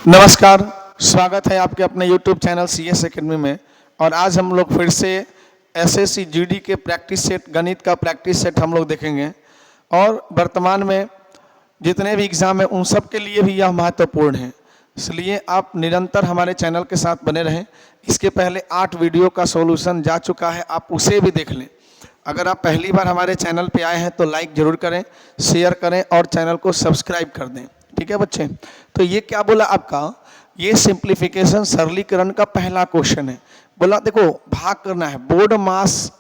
नमस्कार, स्वागत है आपके अपने YouTube चैनल CS एकेडमी में। और आज हम लोग फिर से SSC GD के प्रैक्टिस सेट, गणित का प्रैक्टिस सेट हम लोग देखेंगे। और वर्तमान में जितने भी एग्ज़ाम हैं उन सब के लिए भी यह महत्वपूर्ण है, इसलिए आप निरंतर हमारे चैनल के साथ बने रहें। इसके पहले 8 वीडियो का सॉल्यूशन जा चुका है, आप उसे भी देख लें। अगर आप पहली बार हमारे चैनल पे आए हैं तो लाइक ज़रूर करें, शेयर करें और चैनल को सब्सक्राइब कर दें। ठीक है बच्चे, तो ये क्या बोला आपका, ये सिंप्लीफिकेशन सरलीकरण का पहला क्वेश्चन है। बोला देखो भाग करना है, बोर्ड मास,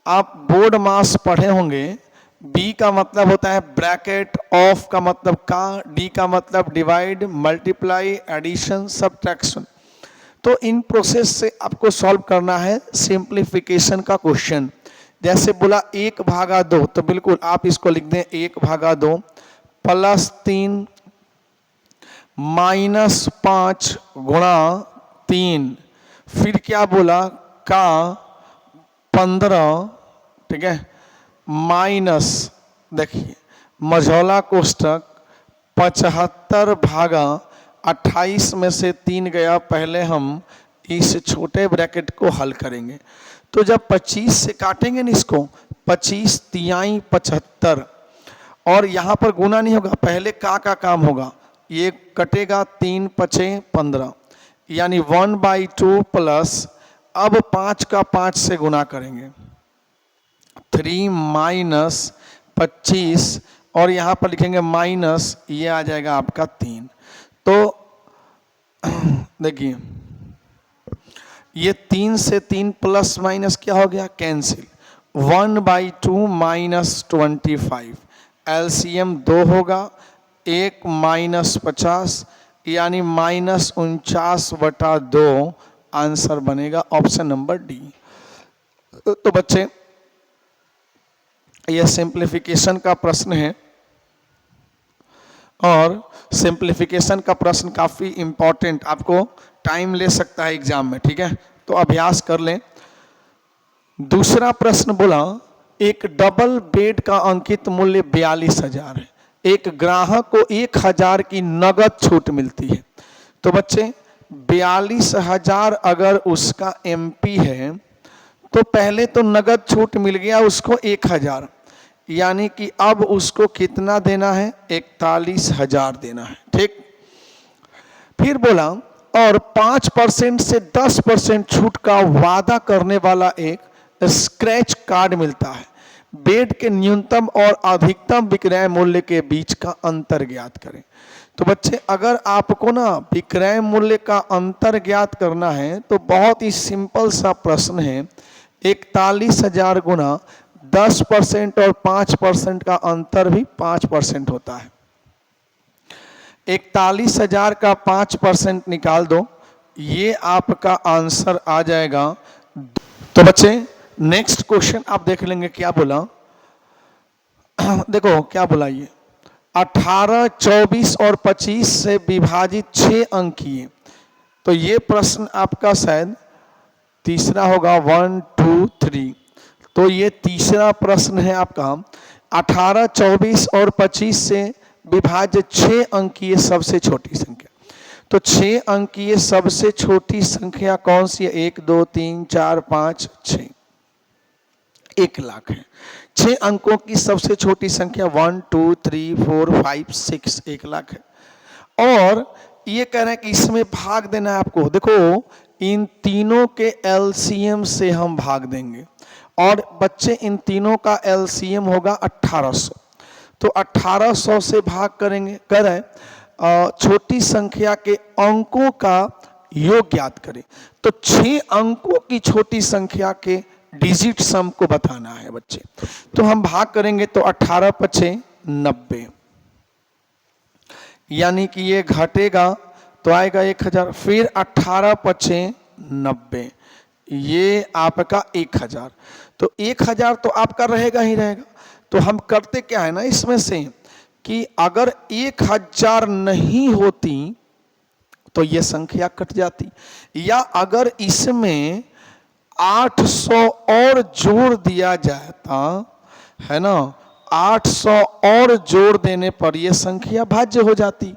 आप बोर्ड मास पढ़े होंगे। बी का मतलब होता है ब्रैकेट, ऑफ का मतलब का, डी का मतलब डिवाइड, मल्टीप्लाई, एडिशन, सब्ट्रैक्शन। तो इन प्रोसेस से आपको सॉल्व करना है सिंप्लीफिकेशन का क्वेश्चन। जैसे बोला 1/2, तो बिल्कुल आप इसको लिख दें 1/2 प्लस 3 माइनस 5 गुणा 3। फिर क्या बोला का 15, ठीक है, माइनस, देखिए मझौला कोष्टक 75/28 में से 3 गया। पहले हम इस छोटे ब्रैकेट को हल करेंगे। तो जब 25 से काटेंगे ना इसको, 25 तिहाई 75, और यहाँ पर गुना नहीं होगा, पहले का काम होगा, ये कटेगा 3 पचे 15, यानी 1/2 प्लस, अब 5 का 5 से गुना करेंगे, 3 माइनस 25, और यहाँ पर लिखेंगे माइनस, ये आ जाएगा आपका 3। तो देखिए ये 3 से 3 प्लस माइनस क्या हो गया, कैंसिल। 1/2 माइनस 25, एलसीएम 2 होगा, 1 माइनस 50, यानी माइनस 49/2 आंसर बनेगा ऑप्शन नंबर डी। तो बच्चे यह सिंप्लीफिकेशन का प्रश्न है, और सिंप्लीफिकेशन का प्रश्न काफ़ी इंपॉर्टेंट, आपको टाइम ले सकता है एग्जाम में। ठीक है, तो अभ्यास कर लें। दूसरा प्रश्न बोला एक डबल बेड का अंकित मूल्य 42,000 है, एक ग्राहक को 1,000 की नगद छूट मिलती है। तो बच्चे 42,000 अगर उसका MP है तो पहले तो नगद छूट मिल गया उसको 1,000, यानी कि अब उसको कितना देना है, 41,000 देना है। ठीक, फिर बोला और 5% से 10% छूट का वादा करने वाला एक स्क्रैच कार्ड मिलता है। बेड के न्यूनतम और अधिकतम विक्रय मूल्य के बीच का अंतर ज्ञात करें। तो बच्चे अगर आपको ना विक्रय मूल्य का अंतर ज्ञात करना है तो बहुत ही सिंपल सा प्रश्न है। 41,000 गुना 10% और 5% का अंतर भी 5% होता है। 41,000 का 5% निकाल दो, ये आपका आंसर आ जाएगा। तो बच्चे नेक्स्ट क्वेश्चन आप देख लेंगे क्या बोला। देखो क्या बोला, ये 18, 24 और 25 से विभाजित 6 अंकीय। तो ये प्रश्न आपका शायद तीसरा होगा, 1, 2, 3। तो ये तीसरा प्रश्न है आपका। 18, 24 और 25 से विभाजित 6 अंकीय सबसे छोटी संख्या। तो 6 अंकीय सबसे छोटी संख्या कौन सी है, 1, 2, 3, 4, 5, 6, 1 लाख है। 6 अंकों की सबसे छोटी संख्या 1, 2, 3, 4, 5, 6, 1 लाख है। और ये कह रहे हैं कि इसमें भाग देना है आपको। देखो इन तीनों के LCM से हम भाग देंगे, और बच्चे इन तीनों का LCM होगा 1800। तो 1800 से भाग करेंगे, करें छोटी संख्या के अंकों का योग ज्ञात करें। तो 6 अंकों की छोटी संख्या के डिजिट सम को बताना है बच्चे। तो हम भाग करेंगे तो 18 पचे 90, यानी कि ये घटेगा तो आएगा 1,000। फिर 18 पचे 90, ये आपका 1,000। तो 1,000 तो आपका रहेगा ही रहेगा। तो हम करते क्या है ना इसमें से कि अगर 1,000 नहीं होती तो ये संख्या कट जाती, या अगर इसमें 800 और जोड़ दिया जाता है ना, 800 और जोड़ देने पर यह संख्या भाज्य हो जाती।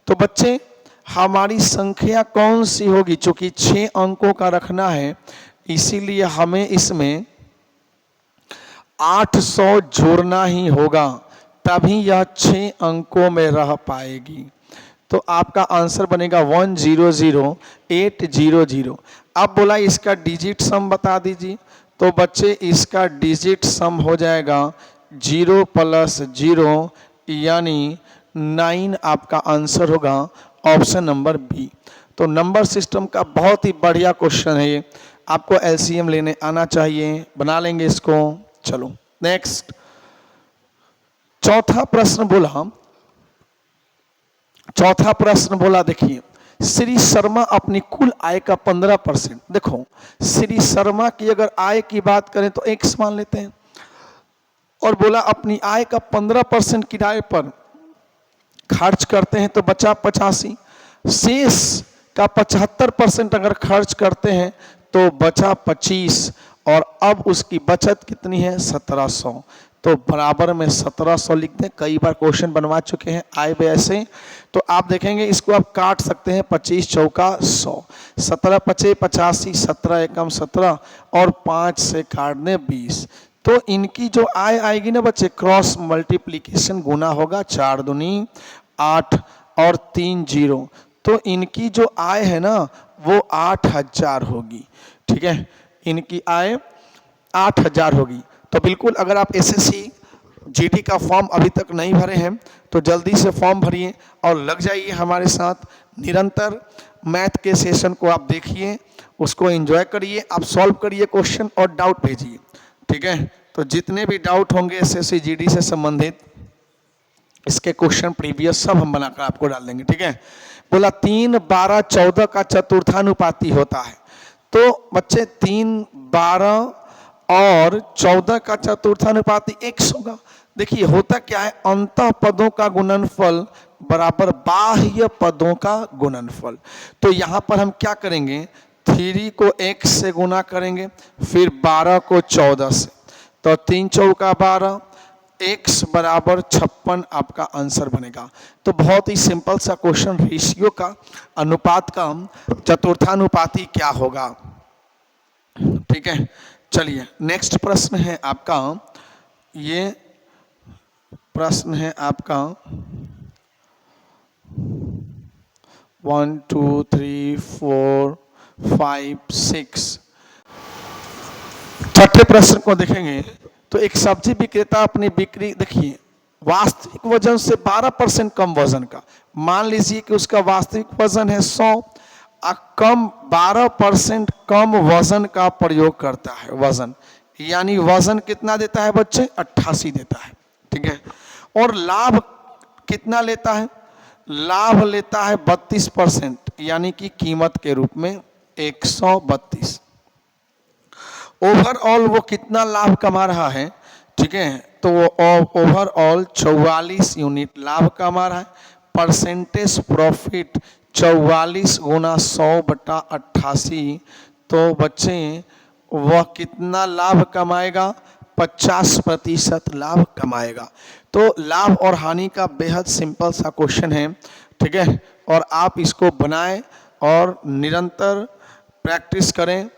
तो बच्चे हमारी संख्या कौन सी होगी, चूंकि 6 अंकों का रखना है इसीलिए हमें इसमें 800 जोड़ना ही होगा, तभी यह 6 अंकों में रह पाएगी। तो आपका आंसर बनेगा 100800। अब बोला इसका डिजिट सम बता दीजिए, तो बच्चे इसका डिजिट सम हो जाएगा 0 + 0 यानी 9 आपका आंसर होगा ऑप्शन नंबर बी। तो नंबर सिस्टम का बहुत ही बढ़िया क्वेश्चन है ये, आपको एलसीएम लेने आना चाहिए, बना लेंगे इसको। चलो नेक्स्ट, चौथा प्रश्न बोला देखिए, श्री शर्मा अपनी कुल आय का 15%, देखो श्री शर्मा की अगर आय की बात करें तो x मान लेते हैं, और बोला अपनी आय का 15% किराए पर खर्च करते हैं तो बचा 85, शेष का 75% अगर खर्च करते हैं तो बचा 25, और अब उसकी बचत कितनी है 1700। तो बराबर में 1700 लिख दें, कई बार क्वेश्चन बनवा चुके हैं आय व्यय से, तो आप देखेंगे इसको आप काट सकते हैं 25 चौका 100, 17 पचे 85, 17 एकम 17 और 5 से काट दें 20। तो इनकी जो आय आएगी ना बच्चे, क्रॉस मल्टीप्लीकेशन गुना होगा, 4 दूनी 8 और 3 0, तो इनकी जो आय है ना वो 8000 होगी। ठीक है, इनकी आय 8000 होगी। तो बिल्कुल अगर आप एसएससी जीडी का फॉर्म अभी तक नहीं भरे हैं तो जल्दी से फॉर्म भरिए और लग जाइए हमारे साथ, निरंतर मैथ के सेशन को आप देखिए, उसको एंजॉय करिए, आप सॉल्व करिए क्वेश्चन और डाउट भेजिए। ठीक है, तो जितने भी डाउट होंगे एसएससी जीडी से संबंधित, इसके क्वेश्चन प्रीवियस सब हम बनाकर आपको डाल देंगे। ठीक है, बोला 3 12 14 का चतुर्थानुपाती होता है, तो बच्चे 3 12 और 14 का चतुर्थानुपाती x होगा। देखिए होता क्या है, अंतः पदों का गुणनफल बराबर बाह्य पदों का गुणनफल। तो यहाँ पर हम क्या करेंगे, 3 को x से गुना करेंगे, फिर 12 को 14 से, तो 3 चौका 12, x बराबर 56 आपका आंसर बनेगा। तो बहुत ही सिंपल सा क्वेश्चन, रेशियो का, अनुपात का चतुर्थानुपाती क्या होगा। ठीक है, चलिए नेक्स्ट प्रश्न है आपका, ये प्रश्न है आपका 1 2 3 4 5 6। छठे प्रश्न को देखेंगे तो एक सब्जी विक्रेता अपनी बिक्री, देखिए वास्तविक वजन से 12% कम वजन का, मान लीजिए कि उसका वास्तविक वजन है 100, कम 12% कम वजन का प्रयोग करता है, वजन यानी वजन कितना देता है बच्चे, 88 देता है। ठीक है, और लाभ कितना लेता है, लाभ लेता है 32%, यानी कि कीमत के रूप में 132। ओवरऑल वो कितना लाभ कमा रहा है, ठीक है, तो वो ओवरऑल 44 यूनिट लाभ कमा रहा है। परसेंटेज प्रॉफिट 44 गुना 100/88, तो बच्चे वह कितना लाभ कमाएगा, 50% लाभ कमाएगा। तो लाभ और हानि का बेहद सिंपल सा क्वेश्चन है। ठीक है, और आप इसको बनाएं और निरंतर प्रैक्टिस करें।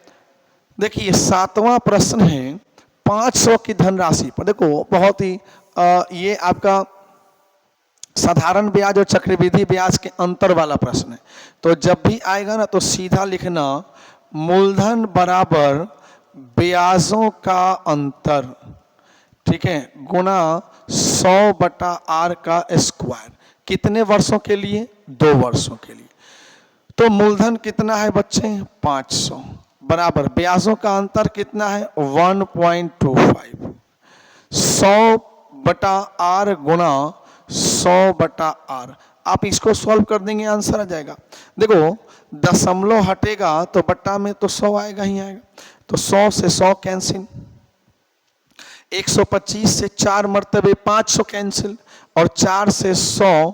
देखिए 7वां प्रश्न है 500 की धनराशि पर, देखो बहुत ही ये आपका साधारण ब्याज और चक्रवृद्धि ब्याज के अंतर वाला प्रश्न है। तो जब भी आएगा ना तो सीधा लिखना मूलधन बराबर ब्याजों का अंतर, ठीक है, गुना 100/r का स्क्वायर, कितने वर्षों के लिए, 2 वर्षों के लिए। तो मूलधन कितना है बच्चे, 500, बराबर ब्याजों का अंतर कितना है 1.25, 100/r गुना 100/r। आप इसको सॉल्व कर देंगे आंसर आ जाएगा। देखो दशमलव हटेगा तो बट्टा में तो 100 आएगा ही आएगा, तो 100 से 100 कैंसिल, 125 से 4 मरतबे 500 कैंसिल, और 4 से 100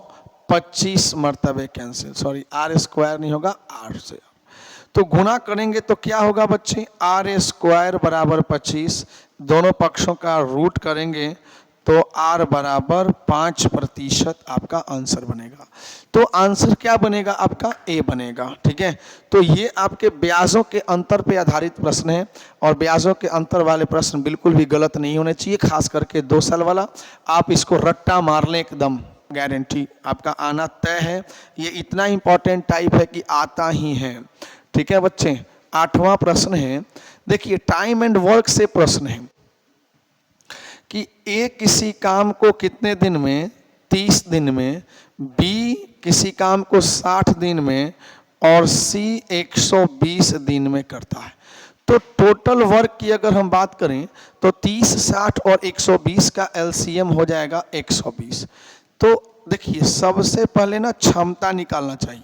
25 मरतबे कैंसिल, सॉरी आर स्क्वायर नहीं होगा, आर से। तो गुना करेंगे तो क्या होगा बच्चे, आर स्क्वायर बराबर 25, दोनों पक्षों का रूट करेंगे तो R बराबर 5% आपका आंसर बनेगा। तो आंसर क्या बनेगा आपका? A बनेगा। ठीक है, तो ये आपके ब्याजों के अंतर पे आधारित प्रश्न है और ब्याजों के अंतर वाले प्रश्न बिल्कुल भी गलत नहीं होने चाहिए, खास करके 2 साल वाला। आप इसको रट्टा मार लें, एकदम गारंटी आपका आना तय है। ये इतना इंपॉर्टेंट टाइप है कि आता ही है। ठीक है बच्चे, 8वां प्रश्न है, देखिए टाइम एंड वर्क से प्रश्न है कि ए किसी काम को कितने दिन में? 30 दिन में, बी किसी काम को 60 दिन में और सी 120 दिन में करता है। तो टोटल वर्क की अगर हम बात करें तो 30, 60 और 120 का एलसीएम हो जाएगा 120। तो देखिए सबसे पहले ना क्षमता निकालना चाहिए।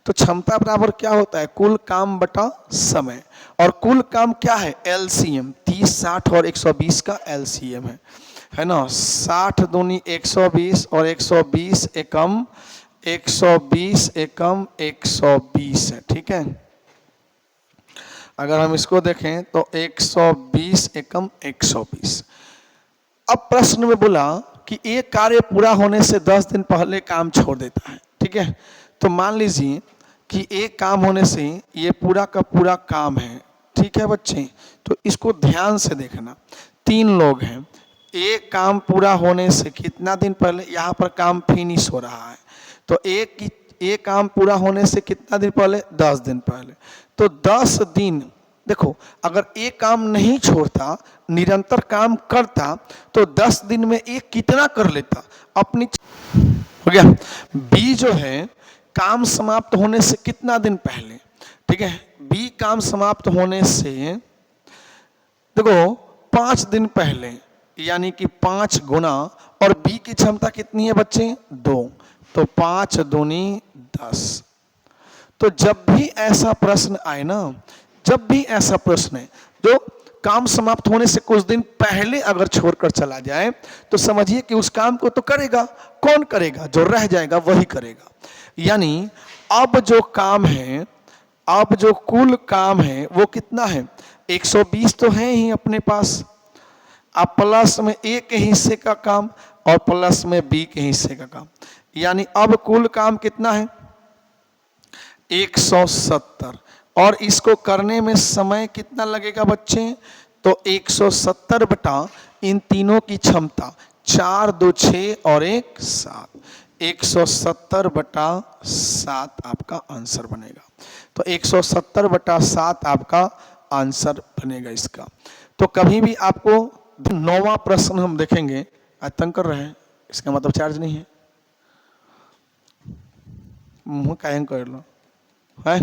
तो क्षमता बराबर क्या होता है? कुल काम बटा समय, और कुल काम क्या है? एलसीएम। 30, 60 और 120 का एलसीएम है ना। 60 दूनी 120 और 120 एकम 120 एकम 120 है। ठीक है, अगर हम इसको देखें तो 120 एकम 120। अब प्रश्न में बोला कि एक कार्य पूरा होने से 10 दिन पहले काम छोड़ देता है। ठीक है, तो मान लीजिए कि एक काम होने से ये पूरा का पूरा काम है। ठीक है बच्चे, तो इसको ध्यान से देखना। 3 लोग हैं, एक काम पूरा होने से कितना दिन पहले यहाँ पर काम फिनिश हो रहा है, तो एक काम पूरा होने से कितना दिन पहले? 10 दिन पहले। तो 10 दिन, देखो अगर एक काम नहीं छोड़ता, निरंतर काम करता, तो 10 दिन में एक कितना कर लेता? अपनी हो गया। बी जो है काम समाप्त होने से कितना दिन पहले? ठीक है, बी काम समाप्त होने से देखो 5 दिन पहले, यानी कि 5 गुना, और बी की क्षमता कितनी है बच्चे? 2, तो 5 दूनी 10। तो जब भी ऐसा प्रश्न आए ना, जब भी ऐसा प्रश्न है जो काम समाप्त होने से कुछ दिन पहले अगर छोड़कर चला जाए, तो समझिए कि उस काम को तो करेगा। कौन करेगा? जो रह जाएगा वही करेगा। यानी अब जो काम है, अब जो कुल काम है वो कितना है? 120 तो है ही अपने पास, अब प्लस में ए के हिस्से का काम और प्लस में बी के हिस्से का काम, यानी अब कुल काम कितना है? 170। और इसको करने में समय कितना लगेगा बच्चे? तो 170 बटा इन तीनों की क्षमता, 4 2 6 और 1 7, 170 बटा 7 आपका आंसर बनेगा। तो 170 बटा 7 आपका आंसर बनेगा इसका। तो कभी भी आपको 9वां प्रश्न हम देखेंगे। आतंक कर रहे हैं, इसका मतलब चार्ज नहीं है, मुंह कायम कर लो है।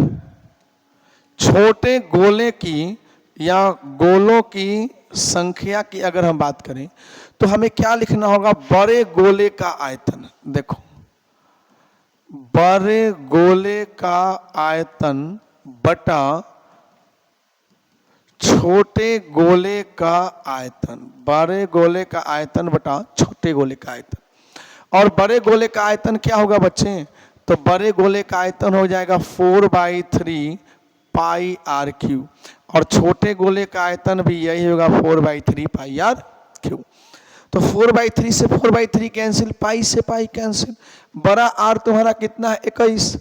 छोटे गोले की या गोलों की संख्या की अगर हम बात करें तो हमें क्या लिखना होगा? बड़े गोले का आयतन। देखो बड़े गोले का आयतन बटा छोटे गोले का आयतन, बड़े गोले का आयतन बटा छोटे गोले का आयतन। और बड़े गोले का आयतन क्या होगा बच्चे? तो बड़े गोले का आयतन हो जाएगा 4/3 पाई आर क्यू, और छोटे गोले का आयतन भी यही होगा 4/3 पाई आर क्यू। तो 4/3 से 4/3 कैंसिल, पाई से पाई कैंसिल, बड़ा आर तुम्हारा कितना है? 21।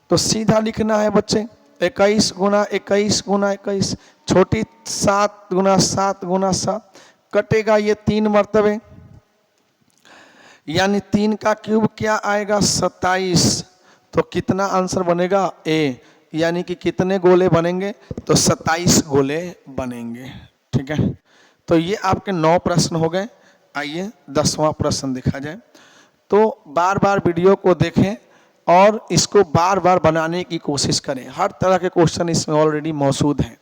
तो सीधा लिखना है बच्चे 21 गुना 21 गुना 21, छोटी 7 गुना 7 गुना 7, कटेगा ये 3 मरतबे, यानी 3 का क्यूब क्या आएगा? 27। तो कितना आंसर बनेगा? ए, यानी कि कितने गोले बनेंगे? तो 27 गोले बनेंगे। ठीक है, तो ये आपके 9 प्रश्न हो गए। आइए 10वां प्रश्न देखा जाए। तो बार बार वीडियो को देखें और इसको बार बार बनाने की कोशिश करें। हर तरह के क्वेश्चन इसमें ऑलरेडी मौजूद हैं।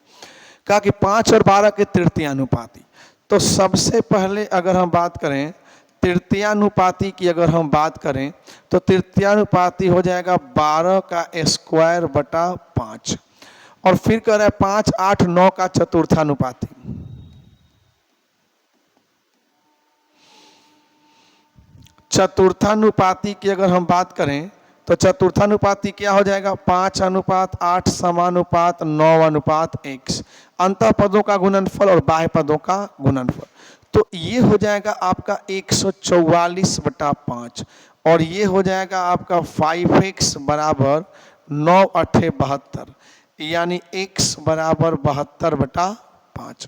कहा कि 5 और 12 के तृतीयानुपाती। तो सबसे पहले अगर हम बात करें तृतीयानुपाती की, अगर हम बात करें तो तृतीयानुपाती हो जाएगा 12 का स्क्वायर बटा 5, और फिर कह रहा है 5, 8, 9 का चतुर्थानुपाती। चतुर्थानुपाती की अगर हम बात करें तो चतुर्थानुपाती क्या हो जाएगा? 5:8 समानुपात 9:1, अंतः पदों का गुणनफल और बाह्य पदों का गुणनफल। तो ये हो जाएगा आपका 144/5 और ये हो जाएगा आपका 5x बराबर 9 अट्ठे 72, यानी x बराबर 72/5।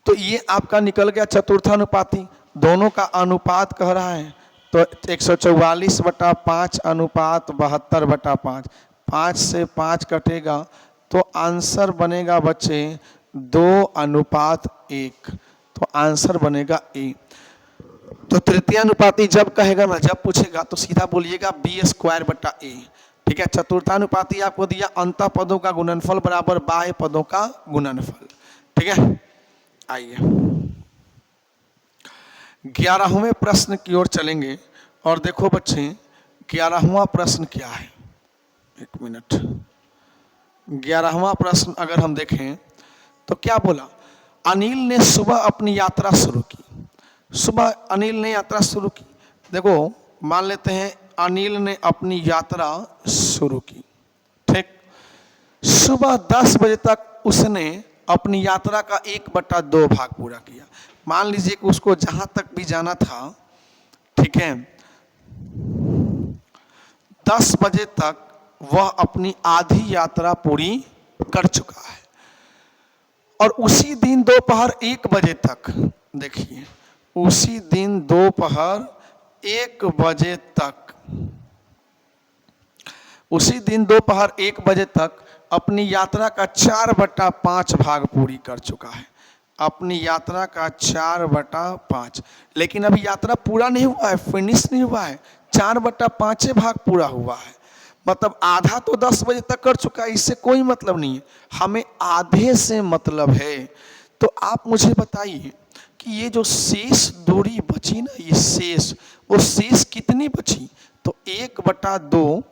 तो ये आपका निकल गया चतुर्थानुपाती, दोनों का अनुपात कह रहा है। तो 144/5 अनुपात 72/5, 5 से 5 कटेगा तो आंसर बनेगा बच्चे 2:1। तो आंसर बनेगा ए। तो तृतीय अनुपाती जब कहेगा ना, जब पूछेगा तो सीधा बोलिएगा b²/a। ठीक है। चतुर्थानुपाती आपको दिया अंत पदों का गुणनफल बराबर बाह्य पदों का गुणनफल। ठीक है। आइए 11वें प्रश्न की ओर चलेंगे और देखो बच्चे 11वां प्रश्न क्या है। एक मिनट। 11वां प्रश्न अगर हम देखें तो क्या बोला, अनिल ने सुबह अपनी यात्रा शुरू की। सुबह अनिल ने यात्रा शुरू की। देखो मान लेते हैं अनिल ने अपनी यात्रा शुरू की। ठीक। सुबह 10 बजे तक उसने अपनी यात्रा का 1/2 भाग पूरा किया। मान लीजिए कि उसको जहां तक भी जाना था, ठीक है, 10 बजे तक वह अपनी आधी यात्रा पूरी कर चुका है। और उसी दिन दोपहर 1 बजे तक, देखिए उसी दिन दोपहर 1 बजे तक, उसी दिन दोपहर 1 बजे तक अपनी यात्रा का 4/5 भाग पूरी कर चुका है। अपनी यात्रा का 4/5, लेकिन अभी यात्रा पूरा नहीं हुआ है, फिनिश नहीं हुआ है, 4/5 भाग पूरा हुआ है। मतलब आधा तो 10 बजे तक कर चुका है, इससे कोई मतलब नहीं है, हमें आधे से मतलब है। तो आप मुझे बताइए कि ये जो शेष दूरी बची ना, ये शेष, वो शेष कितनी बची? तो 1/2,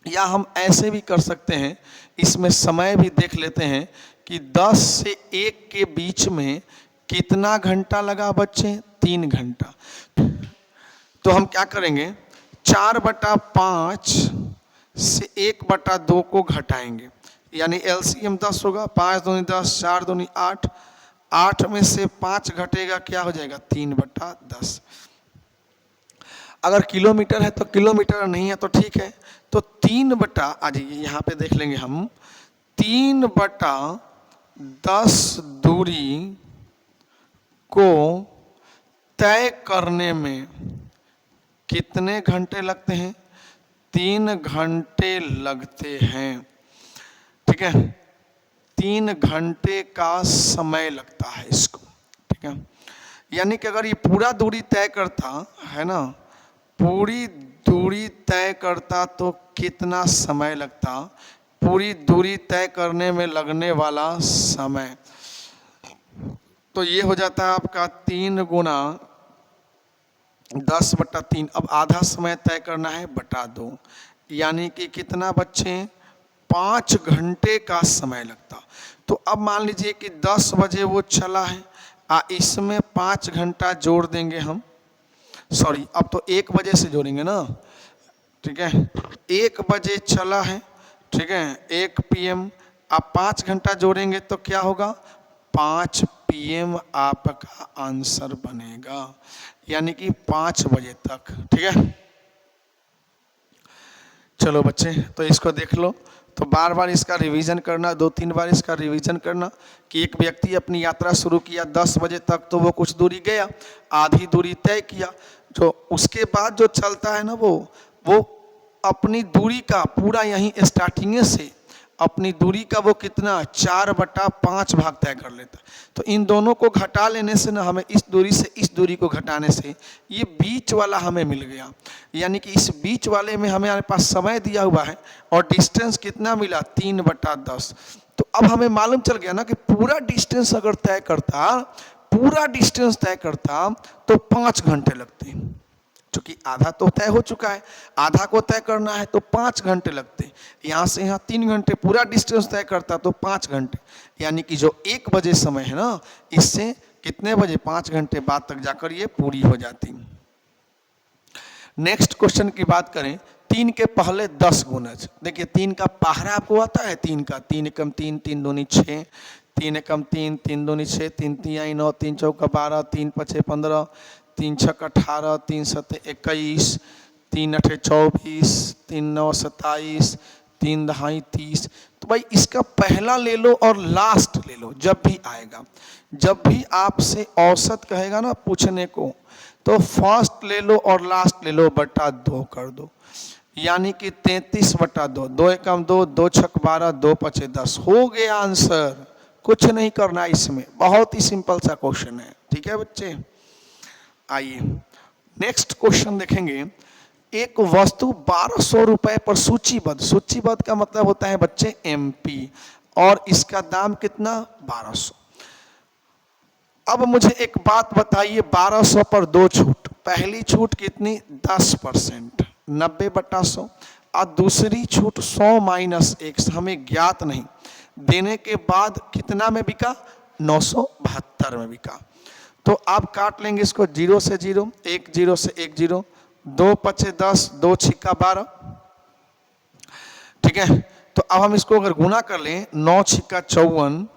या हम ऐसे भी कर सकते हैं, इसमें समय भी देख लेते हैं कि 10 से 1 के बीच में कितना घंटा लगा बच्चे? 3 घंटा। तो हम क्या करेंगे, 4/5 से 1/2 को घटाएंगे, यानी एलसीएम 10 होगा। 5 दूनी 10, 4 दूनी 8, 8 में से 5 घटेगा, क्या हो जाएगा? 3/10। अगर किलोमीटर है तो किलोमीटर, नहीं है तो ठीक है। तो 3 आ जाइए यहाँ पे देख लेंगे हम, 3/10 दूरी को तय करने में कितने घंटे लगते हैं? 3 घंटे लगते हैं। ठीक है, 3 घंटे का समय लगता है इसको। ठीक है, यानी कि अगर ये पूरा दूरी तय करता है ना, पूरी दूरी तय करता तो कितना समय लगता? पूरी दूरी तय करने में लगने वाला समय, तो ये हो जाता है आपका 3 गुना 10/3। अब आधा समय तय करना है, बटा 2, यानी कि कितना बच्चे? 5 घंटे का समय लगता। तो अब मान लीजिए कि 10 बजे वो चला है, इसमें 5 घंटा जोड़ देंगे हम, सॉरी अब तो 1 बजे से जोड़ेंगे ना। ठीक है, 1 बजे चला है, ठीक है, 1 PM। आप 5 घंटा जोड़ेंगे तो क्या होगा? 5 PM आपका आंसर बनेगा, यानी कि 5 बजे तक। ठीक है, चलो बच्चे तो इसको देख लो। तो बार बार इसका रिवीजन करना, 2-3 बार इसका रिवीजन करना कि एक व्यक्ति अपनी यात्रा शुरू किया 10 बजे तक, तो वो कुछ दूरी गया, आधी दूरी तय किया, जो उसके बाद जो चलता है ना, वो अपनी दूरी का पूरा यहीं स्टार्टिंग से अपनी दूरी का वो कितना? 4/5 भाग तय कर लेता है। तो इन दोनों को घटा लेने से ना, हमें इस दूरी से इस दूरी को घटाने से ये बीच वाला हमें मिल गया, यानी कि इस बीच वाले में हमारे पास समय दिया हुआ है और डिस्टेंस कितना मिला? 3/10। तो अब हमें मालूम चल गया ना कि पूरा डिस्टेंस अगर तय करता, पूरा डिस्टेंस तय करता तो 5 घंटे लगते, क्योंकि आधा तो तय हो चुका है, आधा को तय करना है तो 5 घंटे लगते। यहाँ से यहाँ 3 घंटे, पूरा डिस्टेंस तय करता तो 5 घंटे, यानी कि जो 1 बजे समय है ना, इससे कितने बजे? 5 घंटे बाद तक जाकर ये पूरी हो जाती। नेक्स्ट क्वेश्चन की बात करें, 3 के पहले 10 गुणज। देखिए 3 का पहरा आपको आता है, 3 का 3 एकम 3, 3 दूनी 6, 3 एकम 3, 3 दूनी 6, 3 तिहाई 9, 3 चौका 12, 3 पचे 15, 3 छक्का 18, 3 सत्ते 21, 3 अठे 24, 3 नौ 27, 3 दहाई 30। तो भाई इसका पहला ले लो और लास्ट ले लो जब भी आएगा। जब भी आपसे औसत कहेगा ना पूछने को, तो फर्स्ट ले लो और लास्ट ले लो बटा 2 कर दो, यानी कि 33 बटा 2, 2 एकम 2, 2 छक 12, 2 पचे 10, हो गया आंसर। कुछ नहीं करना इसमें, बहुत ही सिंपल सा क्वेश्चन है। ठीक है बच्चे, आइए नेक्स्ट क्वेश्चन देखेंगे। एक वस्तु 1200 रुपए पर सूचीबद्ध, सूचीबद्ध का मतलब होता है बच्चे MP, और इसका दाम कितना 1200। अब मुझे एक बात बताइए, 1200 पर 2 छूट, पहली छूट कितनी 10%, 90 बटा 100, और दूसरी छूट 100 माइनस 1, हमें ज्ञात नहीं, देने के बाद कितना में बिका 972 में बिका। तो आप काट लेंगे इसको 0 से 0, 1 0 से 1 0, 2 पचे 10, 2 छिक्का 12। ठीक है, तो अब हम इसको अगर गुना कर लें, 9 छिक्का 54,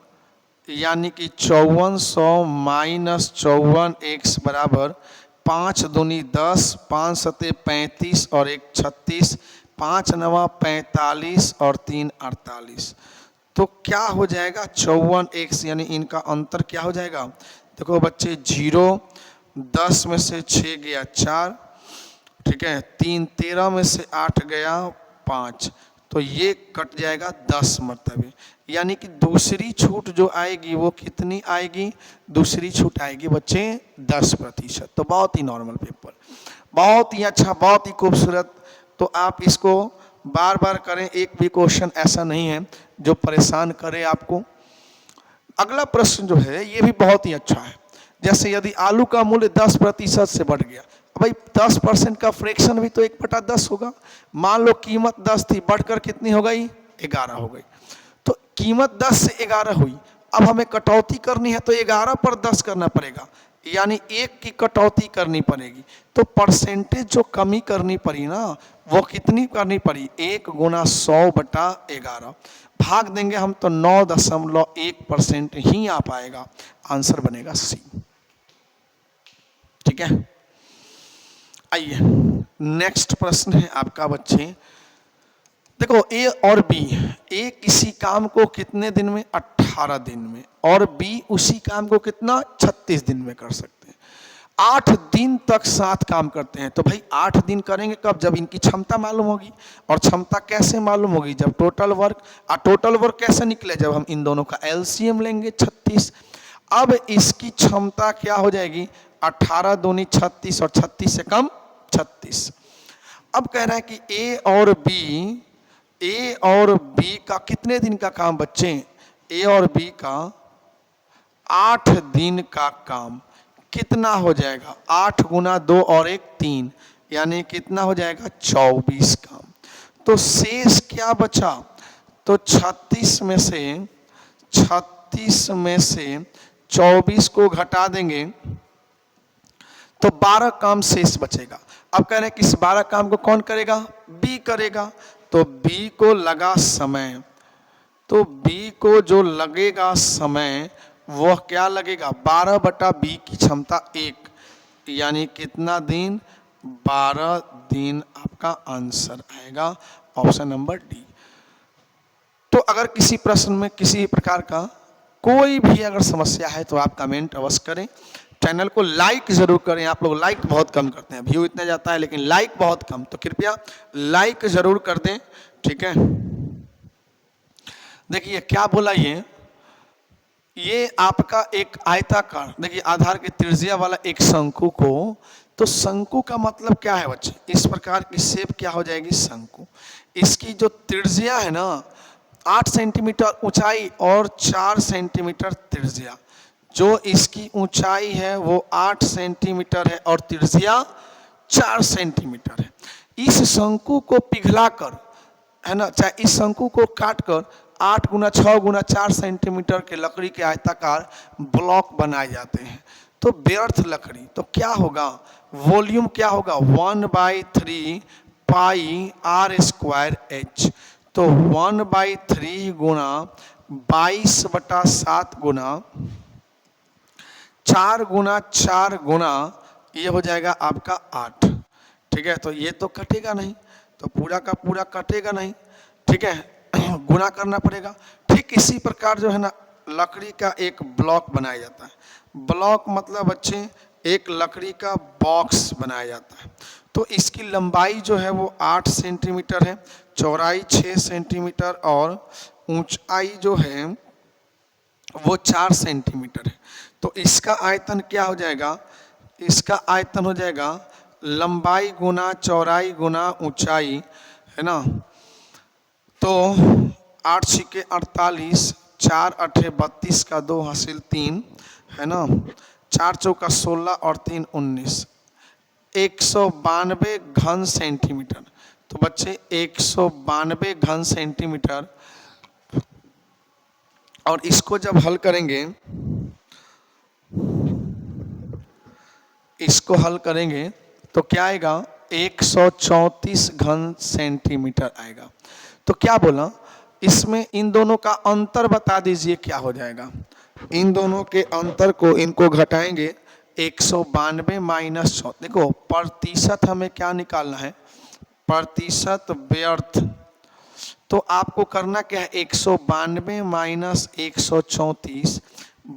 यानी कि 5400 माइनस 54x बराबर 5 दूनी 10, 5 सते 35 और 1 36, 5 नवा 45 और 3 48। तो क्या हो जाएगा 54x, यानी इनका अंतर क्या हो जाएगा। देखो बच्चे 0, 10 में से 6 गया 4, ठीक है, 3 13 में से 8 गया 5, तो ये कट जाएगा 10 मरतबे, यानी कि दूसरी छूट जो आएगी वो कितनी आएगी, दूसरी छूट आएगी बच्चे 10%। तो बहुत ही नॉर्मल पेपर, बहुत ही अच्छा, बहुत ही खूबसूरत। तो आप इसको बार बार करें, एक भी क्वेश्चन ऐसा नहीं है जो परेशान करे आपको। अगला प्रश्न जो है ये भी बहुत ही अच्छा है। जैसे यदि आलू का मूल्य 10% से बढ़ गया, भाई 10% का फ्रैक्शन भी तो 1/10 होगा। मान लो कीमत 10 थी, बढ़कर कितनी हो गई 11 हो गई। तो कीमत 10 से 11 हुई, अब हमें कटौती करनी है तो 11 पर 10 करना पड़ेगा, यानी 1 की कटौती करनी पड़ेगी। तो परसेंटेज जो कमी करनी पड़ी ना, वो कितनी करनी पड़ी, 1 गुना 100 बटा 11, भाग देंगे हम तो 9.1% ही आ पाएगा, आंसर बनेगा C। ठीक है, आइए नेक्स्ट प्रश्न है आपका बच्चे। देखो A और B, A किसी काम को कितने दिन में 18 दिन में, और B उसी काम को कितना 36 दिन में कर सकते हैं। 8 दिन तक साथ काम करते हैं। तो भाई 8 दिन करेंगे कब, जब इनकी क्षमता मालूम होगी। और क्षमता कैसे मालूम होगी, जब टोटल वर्क, और टोटल वर्क कैसे निकले, जब हम इन दोनों का LCM लेंगे 36। अब इसकी क्षमता क्या हो जाएगी 18 दूनी 36 और 36 से कम 36। अब कह रहा है कि ए और बी का कितने दिन का काम बच्चे, ए और बी का 8 दिन का काम कितना हो जाएगा, 8 गुना 2 और 1 3, यानी कितना हो जाएगा 24 काम। तो शेष क्या बचा, तो 36 में से 24 को घटा देंगे तो 12 काम शेष बचेगा। अब कह रहे हैं कि इस 12 काम को कौन करेगा, बी करेगा। तो बी को लगा समय, तो बी को जो लगेगा समय वह क्या लगेगा 12 बटा बी की क्षमता 1, यानी कितना दिन 12 दिन आपका आंसर आएगा, ऑप्शन नंबर डी। तो अगर किसी प्रश्न में किसी प्रकार का कोई भी अगर समस्या है तो आप कमेंट अवश्य करें। चैनल को लाइक जरूर करें, आप लोग लाइक बहुत कम करते हैं, व्यू इतना जाता है लेकिन लाइक बहुत कम, तो कृपया लाइक जरूर कर दें। ठीक है, देखिए क्या बोला ये आपका एक आयताकार, देखिए आधार की त्रिज्या वाला एक शंकु को, तो शंकु का मतलब क्या है बच्चे, इस प्रकार की शेप क्या हो जाएगी शंकु। इसकी जो त्रिज्या है ना 8 सेंटीमीटर ऊंचाई और 4 सेंटीमीटर त्रिज्या, जो इसकी ऊंचाई है वो 8 सेंटीमीटर है और त्रिज्या 4 सेंटीमीटर है। इस शंकु को पिघलाकर, है ना, चाहे इस शंकु को काटकर 8 गुना 6 गुना 4 सेंटीमीटर के लकड़ी के आयताकार ब्लॉक बनाए जाते हैं। तो व्यर्थ लकड़ी, तो क्या होगा, वॉल्यूम क्या होगा 1/3 पाई r² h। तो 1/3 गुना 22/7 गुना 4 गुना 4 गुना ये हो जाएगा आपका 8। ठीक है, तो ये तो कटेगा नहीं, तो पूरा का पूरा कटेगा नहीं। ठीक है, गुना करना पड़ेगा। ठीक इसी प्रकार जो है ना लकड़ी का एक ब्लॉक बनाया जाता है। ब्लॉक मतलब बच्चे एक लकड़ी का बॉक्स बनाया जाता है। तो इसकी लंबाई जो है वो 8 सेंटीमीटर है, चौड़ाई 6 सेंटीमीटर और ऊंचाई जो है वो 4 सेंटीमीटर है। तो इसका आयतन क्या हो जाएगा? इसका आयतन हो जाएगा लंबाई गुना चौड़ाई गुना ऊंचाई, है ना। तो 8 छिके 48, 4 अठे 32 का 2 हासिल 3, है ना। 4 चौका 16 और 3 19, 192 घन सेंटीमीटर। तो बच्चे 192 घन सेंटीमीटर। और इसको जब हल करेंगे, इसको हल करेंगे तो क्या आएगा? 134 घन सेंटीमीटर आएगा। तो क्या बोला इसमें? इन दोनों का अंतर बता दीजिए क्या हो जाएगा। इन दोनों के अंतर को इनको घटाएंगे 192 माइनस 14। देखो प्रतिशत हमें क्या निकालना है? प्रतिशत व्यर्थ। तो आपको करना क्या है? 192 माइनस 134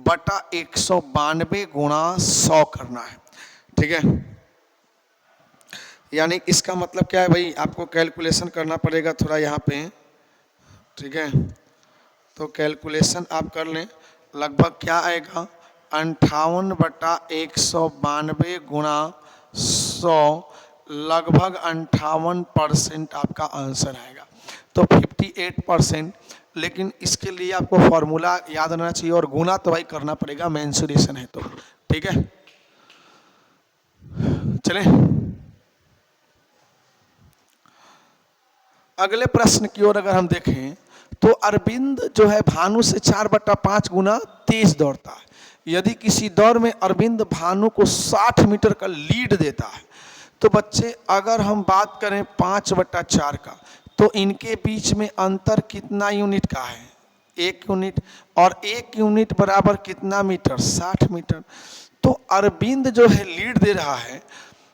बटा 192 गुणा 100 करना है। ठीक है, यानी इसका मतलब क्या है भाई? आपको कैलकुलेशन करना पड़ेगा थोड़ा यहाँ पे। ठीक है, तो कैलकुलेशन आप कर लें। लगभग क्या आएगा? 58 बटा 192 गुणा 100, लगभग 58% आपका आंसर आएगा। तो 58%। लेकिन इसके लिए आपको फॉर्मूला याद रहना चाहिए और गुना तो भाई करना पड़ेगा, मेंसुरेशन है तो। ठीक है, चलें अगले प्रश्न की ओर। अगर हम देखें तो अरविंद जो है भानु से 4/5 गुना तेज दौड़ता है। यदि किसी दौड़ में अरविंद भानु को 60 मीटर का लीड देता है, तो बच्चे अगर हम बात करें 5/4 का, तो इनके बीच में अंतर कितना यूनिट का है? 1 यूनिट। और 1 यूनिट बराबर कितना मीटर? 60 मीटर। तो अरविंद जो है लीड दे रहा है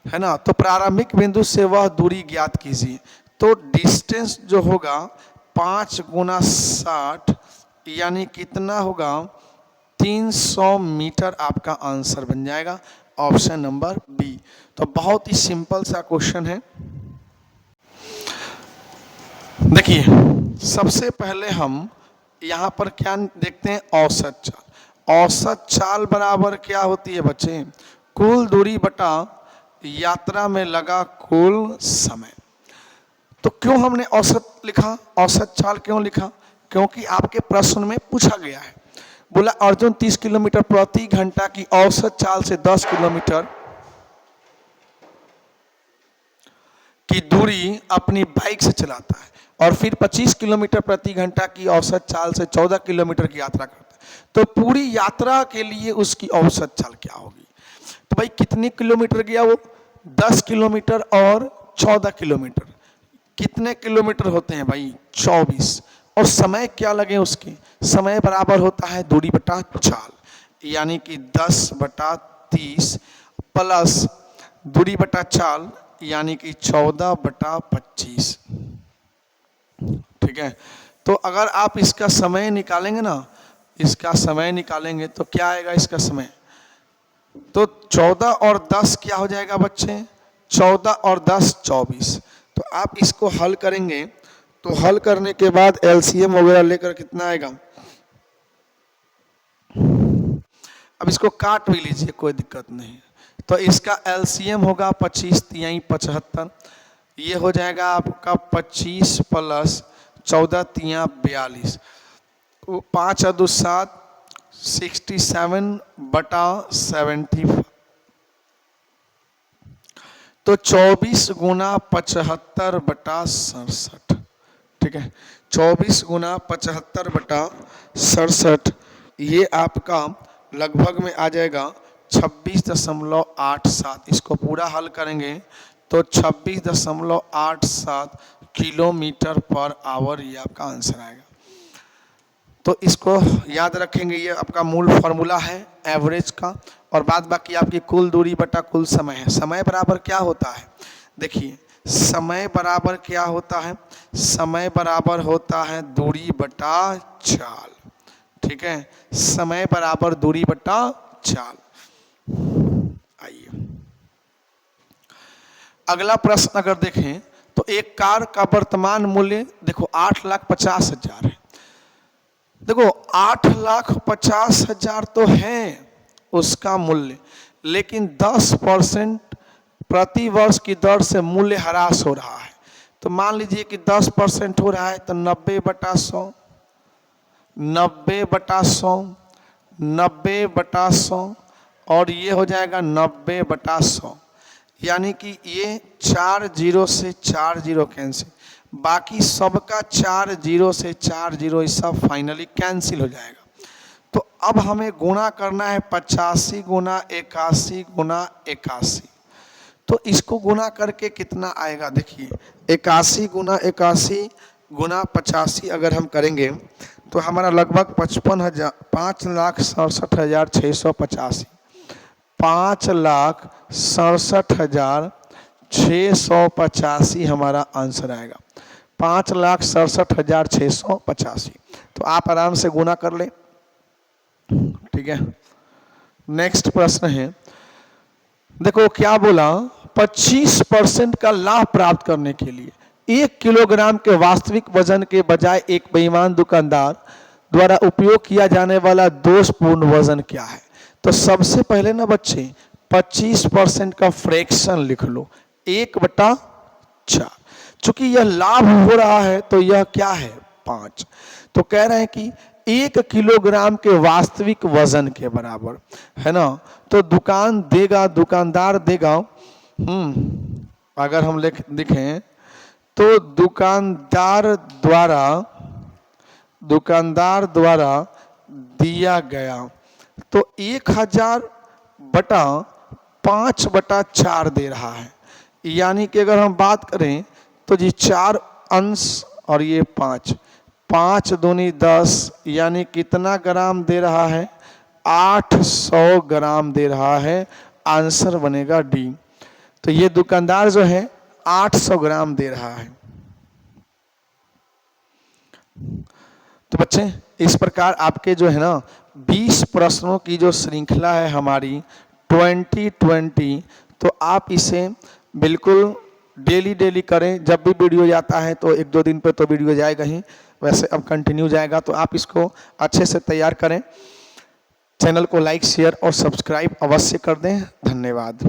ना। तो प्रारंभिक बिंदु से वह दूरी ज्ञात कीजिए। तो डिस्टेंस जो होगा 5 गुना 60 यानी कितना होगा? 300 मीटर आपका आंसर बन जाएगा, ऑप्शन नंबर बी। तो बहुत ही सिंपल सा क्वेश्चन है। देखिए सबसे पहले हम यहाँ पर क्या देखते हैं? औसत चाल। औसत चाल बराबर क्या होती है बच्चे? कुल दूरी बटा यात्रा में लगा कुल समय। तो क्यों हमने औसत लिखा? औसत चाल क्यों लिखा? क्योंकि आपके प्रश्न में पूछा गया है। बोला अर्जुन 30 किलोमीटर प्रति घंटा की औसत चाल से 10 किलोमीटर की दूरी अपनी बाइक से चलाता है और फिर 25 किलोमीटर प्रति घंटा की औसत चाल से 14 किलोमीटर की यात्रा करता है। तो पूरी यात्रा के लिए उसकी औसत चाल क्या होगी? तो भाई कितने किलोमीटर गया वो? 10 किलोमीटर और 14 किलोमीटर। कितने किलोमीटर होते हैं भाई? 24। और समय क्या लगे उसके? समय बराबर होता है दूरी बटा चाल, यानी कि 10/30 प्लस दूरी बटा चाल यानी कि 14/25। ठीक है, तो अगर आप इसका समय निकालेंगे ना, इसका समय निकालेंगे तो क्या आएगा इसका समय? तो 14 और 10 क्या हो जाएगा बच्चे? 14 और 10 24। तो आप इसको हल करेंगे तो हल करने के बाद एलसीएम वगैरह लेकर कितना आएगा? अब इसको काट भी लीजिए, कोई दिक्कत नहीं। तो इसका एलसीएम होगा 25 तियाई 75। ये हो जाएगा आपका 25 प्लस 14 तिया 42। 5 और 2 7, 67/75। तो 24 गुना 75/67। ठीक है, 24 गुना 75/67 ये आपका लगभग में आ जाएगा 26.87। इसको पूरा हल करेंगे तो 26.87 किलोमीटर पर आवर ये आपका आंसर आएगा। तो इसको याद रखेंगे, ये आपका मूल फॉर्मूला है एवरेज का, और बाद बाकी आपकी कुल दूरी बटा कुल समय है। समय बराबर क्या होता है, देखिए समय बराबर क्या होता है, समय बराबर होता है दूरी बटा चाल, ठीक है, समय बराबर दूरी बटा चाल। आइए अगला प्रश्न अगर देखें तो एक कार का वर्तमान मूल्य देखो 8,50,000 है। देखो 8,50,000 तो है उसका मूल्य, लेकिन 10% प्रति वर्ष की दर से मूल्य ह्रास हो रहा है। तो मान लीजिए कि 10% हो रहा है तो 90/100, 90/100, 90/100 और ये हो जाएगा 90/100, यानी कि ये 4 जीरो से 4 जीरो कैंसिल, बाकी सबका 4 जीरो से 4 जीरो ये सब फाइनली कैंसिल हो जाएगा। तो अब हमें गुणा करना है 85 गुना 81 गुना 81। तो इसको गुणा करके कितना आएगा, देखिए 81 गुना 81 गुना 85 अगर हम करेंगे तो हमारा लगभग 5,67,685, 5,67,685 हमारा आंसर आएगा, 5,67,685। तो आप आराम से गुना कर ले, ठीक है। नेक्स्ट प्रश्न है, देखो क्या बोला, 25% का लाभ प्राप्त करने के लिए 1 किलोग्राम के वास्तविक वजन के बजाय एक बेईमान दुकानदार द्वारा उपयोग किया जाने वाला दोषपूर्ण वजन क्या है। तो सबसे पहले ना बच्चे 25% का फ्रैक्शन लिख लो, 1/4। चूंकि यह लाभ हो रहा है तो यह क्या है 5। तो कह रहे हैं कि 1 किलोग्राम के वास्तविक वजन के बराबर है ना। तो दुकानदार देगा अगर हम लिखें तो दुकानदार द्वारा दिया गया तो 1000/5/4 दे रहा है, यानी कि अगर हम बात करें तो जी 4 अंश और ये 5, 5 दूनी 10, यानी कितना ग्राम दे रहा है, 800 ग्राम दे रहा है। आंसर बनेगा डी। तो ये दुकानदार जो है 800 ग्राम दे रहा है। तो बच्चे इस प्रकार आपके जो है ना 20 प्रश्नों की जो श्रृंखला है हमारी 2020, तो आप इसे बिल्कुल डेली करें। जब भी वीडियो जाता है तो 1-2 दिन पे तो वीडियो जाएगा ही, वैसे अब कंटिन्यू जाएगा। तो आप इसको अच्छे से तैयार करें। चैनल को लाइक शेयर और सब्सक्राइब अवश्य कर दें। धन्यवाद।